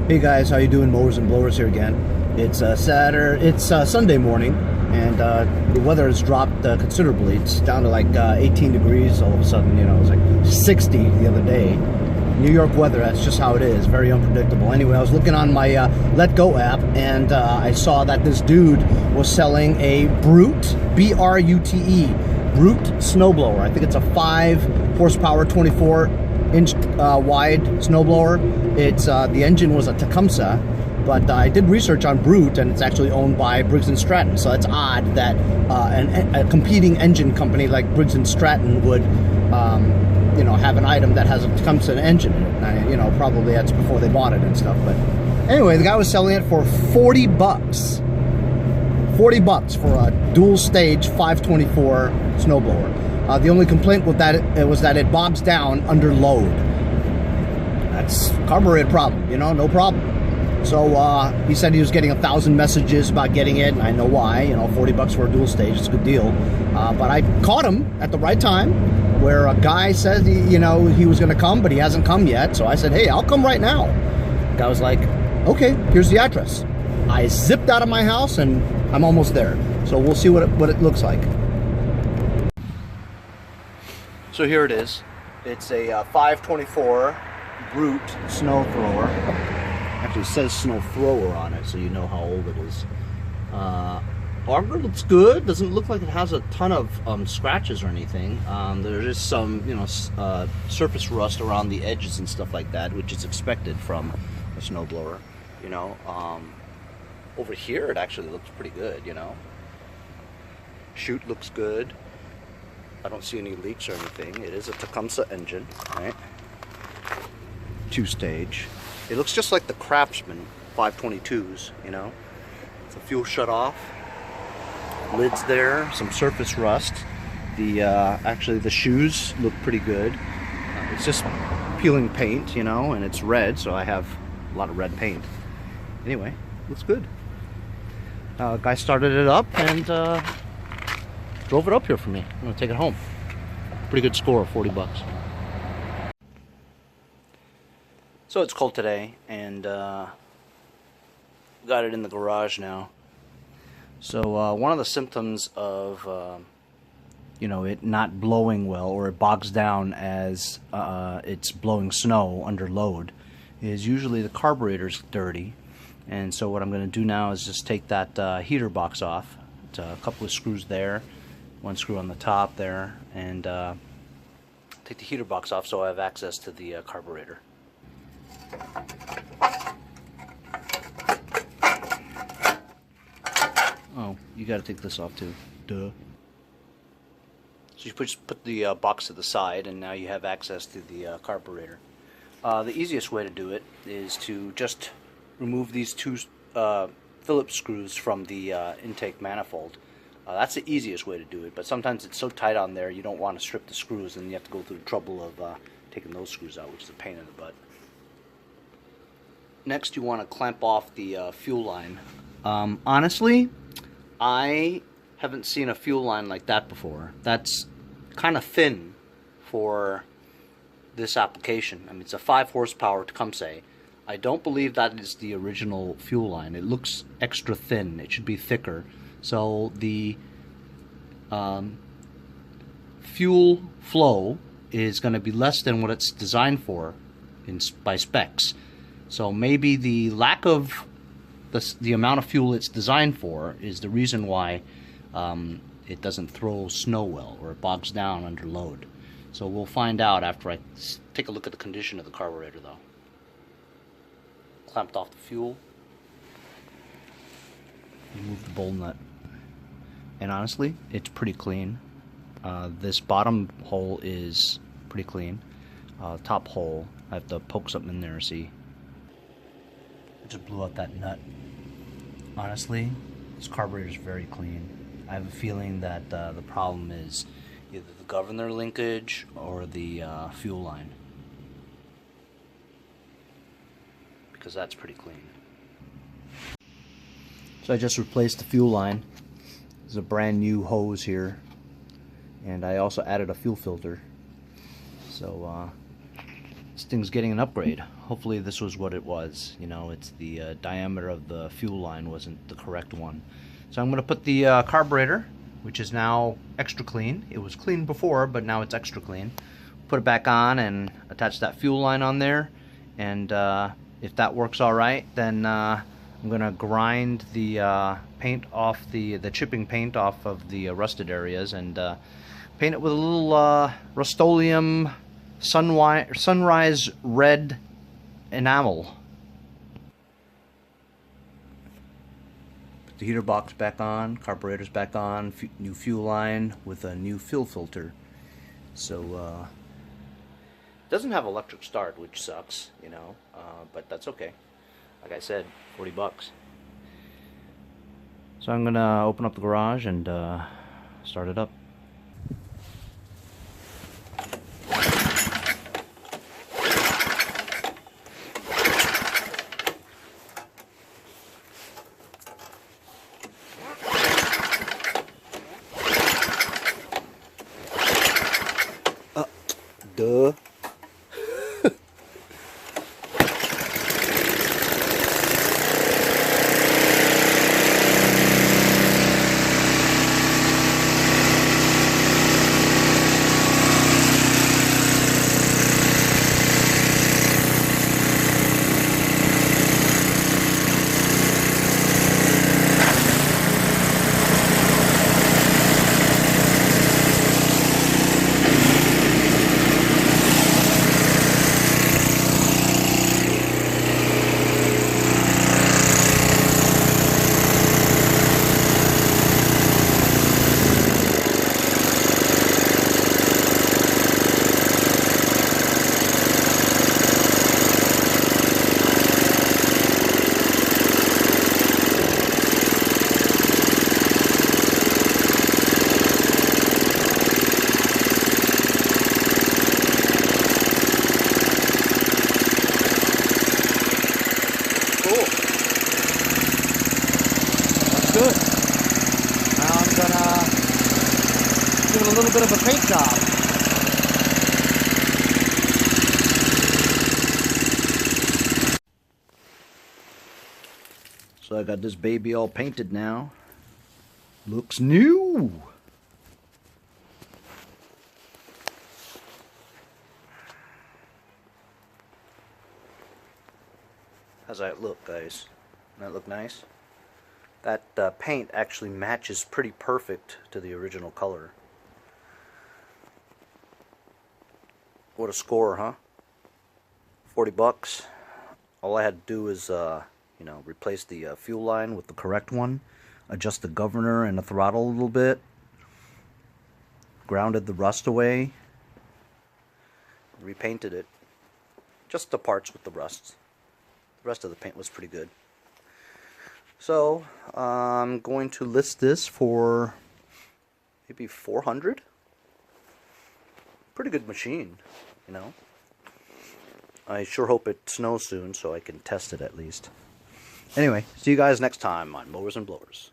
Hey guys, how you doing? Mowers and Blowers here again. It's Sunday morning, and the weather has dropped considerably. It's down to like 18 degrees all of a sudden. You know, it was like 60 the other day. New York weather, that's just how it is. Very unpredictable. Anyway, I was looking on my Letgo app, and I saw that this dude was selling a Brute, B-R-U-T-E, Brute snowblower. I think it's a 5 horsepower, 24-inch wide snowblower. It's the engine was a Tecumseh, but I did research on Brute, and it's actually owned by Briggs Stratton. So it's odd that a competing engine company like Briggs Stratton would, you know, have an item that has a Tecumseh engine in it. You know, probably that's before they bought it and stuff. But anyway, the guy was selling it for 40 bucks. 40 bucks for a dual stage 524 snowblower. The only complaint with that was that it bogs down under load. That's carburetor problem, you know, no problem. So he said he was getting 1,000 messages about getting it, and I know why. You know, 40 bucks for a dual stage, it's a good deal. But I caught him at the right time, where a guy said he was going to come, but he hasn't come yet. So I said, hey, I'll come right now. The guy was like, okay, here's the address. I zipped out of my house, and I'm almost there. So we'll see what it looks like. So here it is. It's a 524 Brute snow thrower. Actually, it says snow thrower on it, so you know how old it is. Auger looks good. Doesn't look like it has a ton of scratches or anything. There is some, you know, surface rust around the edges and stuff like that, which is expected from a snowblower. You know, over here it actually looks pretty good. You know, chute looks good. I don't see any leaks or anything. It is a Tecumseh engine, right? 2-stage. It looks just like the Craftsman 522s, you know. It's a fuel shut off. Lids there, some surface rust. Actually the shoes look pretty good. It's just peeling paint, you know, and it's red, so I have a lot of red paint. Anyway, looks good. Guy started it up and drove it up here for me. I'm gonna take it home. Pretty good score, 40 bucks. So it's cold today, and got it in the garage now. So one of the symptoms of you know, it not blowing well, or it bogs down as it's blowing snow under load, is usually the carburetor's dirty. And so what I'm going to do now is just take that heater box off. It's a couple of screws there, one screw on the top there, and take the heater box off so I have access to the carburetor. Oh, you got to take this off too. Duh. So you just put the box to the side, and now you have access to the carburetor. The easiest way to do it is to just remove these two Phillips screws from the intake manifold. That's the easiest way to do it, but sometimes it's so tight on there you don't want to strip the screws, and you have to go through the trouble of taking those screws out, which is a pain in the butt. Next, you want to clamp off the fuel line. Honestly, I haven't seen a fuel line like that before. That's kind of thin for this application. I mean, it's a 5 horsepower Tecumseh. I don't believe that is the original fuel line. It looks extra thin. It should be thicker. So the fuel flow is going to be less than what it's designed for by specs. So maybe the lack of the amount of fuel it's designed for is the reason why it doesn't throw snow well, or it bogs down under load. So we'll find out after I take a look at the condition of the carburetor, though. Clamped off the fuel. Remove the bowl nut. And honestly, it's pretty clean. This bottom hole is pretty clean. Top hole, I have to poke something in there, see. I just blew out that nut. Honestly, this carburetor is very clean. I have a feeling that the problem is either the governor linkage or the fuel line, because that's pretty clean. So I just replaced the fuel line. There's a brand new hose here, and I also added a fuel filter. So This thing's getting an upgrade. Hopefully this was what it was. You know, it's the diameter of the fuel line wasn't the correct one. So I'm going to put the carburetor, which is now extra clean. It was clean before, but now it's extra clean. Put it back on and attach that fuel line on there. And if that works all right, then I'm going to grind the paint off, the chipping paint off of the rusted areas, and paint it with a little rustoleum sunrise red enamel. Put the heater box back on, carburetor's back on, new fuel line with a new fuel filter. So it doesn't have electric start, which sucks, you know, but that's okay. Like I said, 40 bucks. So I'm gonna open up the garage and start it up. Duh. Good. Now I'm gonna give it a little bit of a paint job. So I got this baby all painted now. Looks new. How's that look, guys? Doesn't that look nice? That paint actually matches pretty perfect to the original color. What a score, huh? 40 bucks. All I had to do is, you know, replace the fuel line with the correct one, adjust the governor and the throttle a little bit, grounded the rust away, repainted it. Just the parts with the rust. The rest of the paint was pretty good. So I'm going to list this for maybe 400. Pretty good machine, you know. I sure hope it snows soon so I can test it at least. Anyway, see you guys next time on Mowers and Blowers.